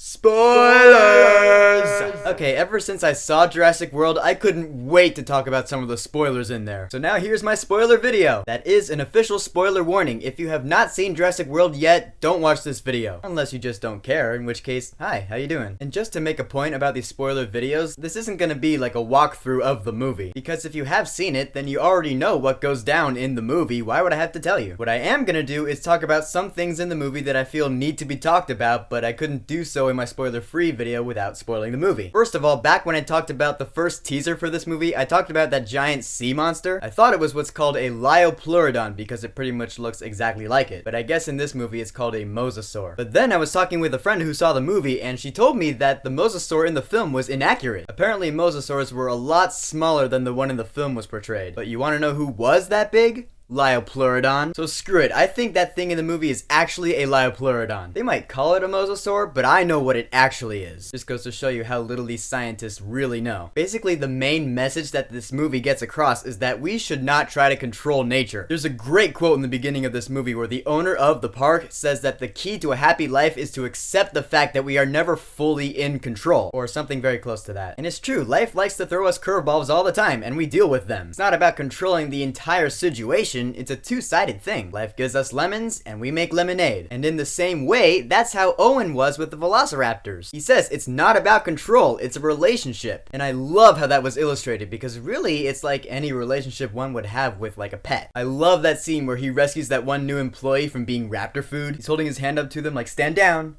Spoilers! Okay, ever since I saw Jurassic World, I couldn't wait to talk about some of the spoilers in there. So now here's my spoiler video. That is an official spoiler warning. If you have not seen Jurassic World yet, don't watch this video. Unless you just don't care, in which case, hi, how you doing? And just to make a point about these spoiler videos, this isn't gonna be like a walkthrough of the movie. Because if you have seen it, then you already know what goes down in the movie. Why would I have to tell you? What I am gonna do is talk about some things in the movie that I feel need to be talked about, but I couldn't do so in my spoiler-free video without spoiling the movie. First of all, back when I talked about the first teaser for this movie, I talked about that giant sea monster. I thought it was what's called a Liopleurodon because it pretty much looks exactly like it, but I guess in this movie it's called a Mosasaur. But then I was talking with a friend who saw the movie and she told me that the Mosasaur in the film was inaccurate. Apparently Mosasaurs were a lot smaller than the one in the film was portrayed. But you want to know who was that big? Liopleurodon. So screw it, I think that thing in the movie is actually a Liopleurodon. They might call it a Mosasaur, but I know what it actually is. Just goes to show you how little these scientists really know. Basically, the main message that this movie gets across is that we should not try to control nature. There's a great quote in the beginning of this movie where the owner of the park says that the key to a happy life is to accept the fact that we are never fully in control, or something very close to that. And it's true, life likes to throw us curveballs all the time, and we deal with them. It's not about controlling the entire situation. It's a two-sided thing. Life gives us lemons, and we make lemonade. And in the same way, that's how Owen was with the Velociraptors. He says it's not about control, it's a relationship. And I love how that was illustrated, because really, it's like any relationship one would have with like a pet. I love that scene where he rescues that one new employee from being raptor food. He's holding his hand up to them like, stand down.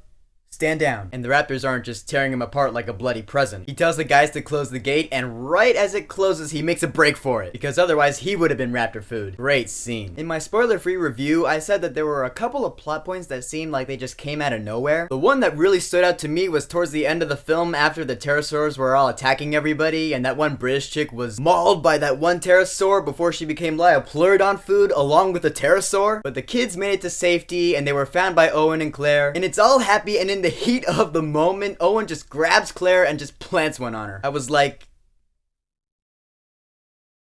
Stand down. And the raptors aren't just tearing him apart like a bloody present. He tells the guys to close the gate, and right as it closes, he makes a break for it, because otherwise he would have been raptor food. Great scene. In my spoiler-free review, I said that there were a couple of plot points that seemed like they just came out of nowhere. The one that really stood out to me was towards the end of the film after the pterosaurs were all attacking everybody, and that one British chick was mauled by that one pterosaur before she became Liopleurodon food along with the pterosaur. But the kids made it to safety, and they were found by Owen and Claire, and it's all happy, and in the heat of the moment, Owen just grabs Claire and just plants one on her. I was like,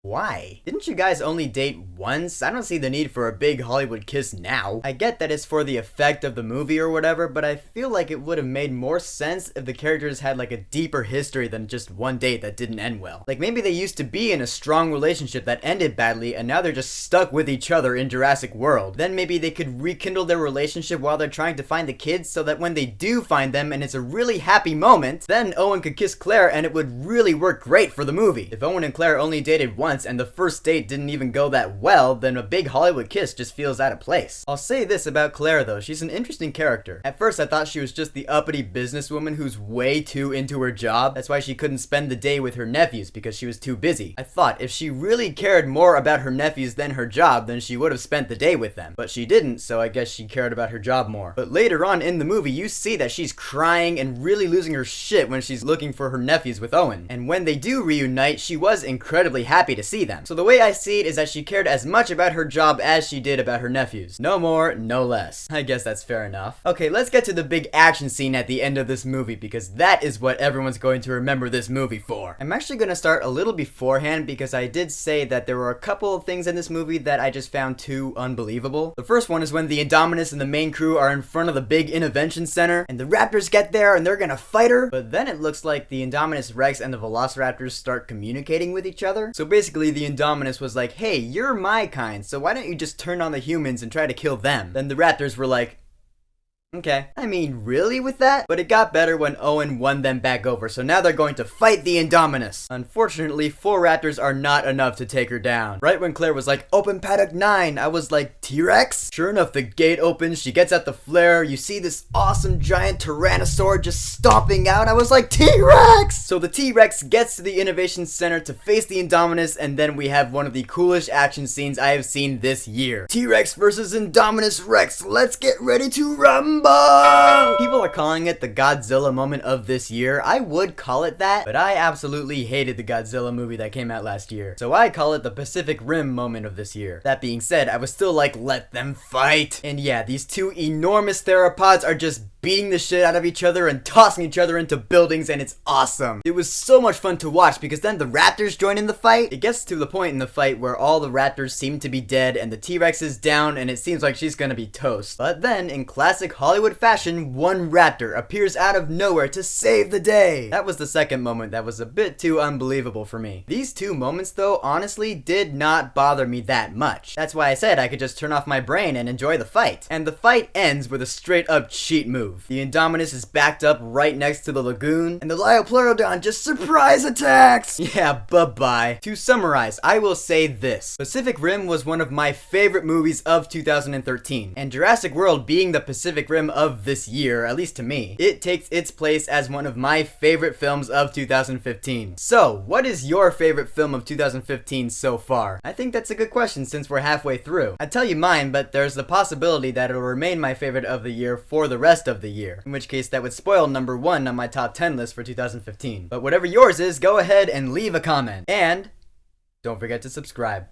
why? Didn't you guys only date once? I don't see the need for a big Hollywood kiss now. I get that it's for the effect of the movie or whatever, but I feel like it would have made more sense if the characters had like a deeper history than just one date that didn't end well. Like maybe they used to be in a strong relationship that ended badly and now they're just stuck with each other in Jurassic World. Then maybe they could rekindle their relationship while they're trying to find the kids so that when they do find them and it's a really happy moment, then Owen could kiss Claire and it would really work great for the movie. If Owen and Claire only dated once and the first date didn't even go that well, then a big Hollywood kiss just feels out of place. I'll say this about Claire though, she's an interesting character. At first I thought she was just the uppity businesswoman who's way too into her job. That's why she couldn't spend the day with her nephews, because she was too busy. I thought if she really cared more about her nephews than her job, then she would have spent the day with them. But she didn't, so I guess she cared about her job more. But later on in the movie, you see that she's crying and really losing her shit when she's looking for her nephews with Owen. And when they do reunite, she was incredibly happy to see them. So the way I see it is that she cared as much about her job as she did about her nephews. No more, no less. I guess that's fair enough. Okay, let's get to the big action scene at the end of this movie, because that is what everyone's going to remember this movie for. I'm actually going to start a little beforehand because I did say that there were a couple of things in this movie that I just found too unbelievable. The first one is when the Indominus and the main crew are in front of the big intervention center and the raptors get there and they're gonna fight her, but then it looks like the Indominus Rex and the Velociraptors start communicating with each other. So basically the Indominus was like, hey, you're my kind, so why don't you just turn on the humans and try to kill them? Then the raptors were like, okay. I mean, really with that? But it got better when Owen won them back over, so now they're going to fight the Indominus. Unfortunately, 4 raptors are not enough to take her down. Right when Claire was like, open paddock 9, I was like, T-Rex? Sure enough, the gate opens, she gets out the flare, you see this awesome giant Tyrannosaur just stomping out, I was like, T-Rex! So the T-Rex gets to the Innovation Center to face the Indominus, and then we have one of the coolest action scenes I have seen this year. T-Rex versus Indominus Rex, let's get ready to rumble! People are calling it the Godzilla moment of this year. I would call it that, but I absolutely hated the Godzilla movie that came out last year. So I call it the Pacific Rim moment of this year. That being said, I was still like, let them fight. And yeah, these two enormous theropods are just beating the shit out of each other and tossing each other into buildings, and it's awesome. It was so much fun to watch because then the raptors join in the fight. It gets to the point in the fight where all the raptors seem to be dead and the T-Rex is down and it seems like she's gonna be toast. But then, in classic Hollywood fashion, one raptor appears out of nowhere to save the day. That was the second moment that was a bit too unbelievable for me. These two moments though, honestly, did not bother me that much. That's why I said I could just turn off my brain and enjoy the fight. And the fight ends with a straight up cheat move. The Indominus is backed up right next to the lagoon, and the Liopleurodon just surprise attacks! Yeah, bye-bye. To summarize, I will say this. Pacific Rim was one of my favorite movies of 2013, and Jurassic World being the Pacific Rim of this year, at least to me, it takes its place as one of my favorite films of 2015. So, what is your favorite film of 2015 so far? I think that's a good question since we're halfway through. I'd tell you mine, but there's the possibility that it'll remain my favorite of the year for the rest of the year, in which case that would spoil number 1 on my top 10 list for 2015. But whatever yours is, go ahead and leave a comment. And don't forget to subscribe.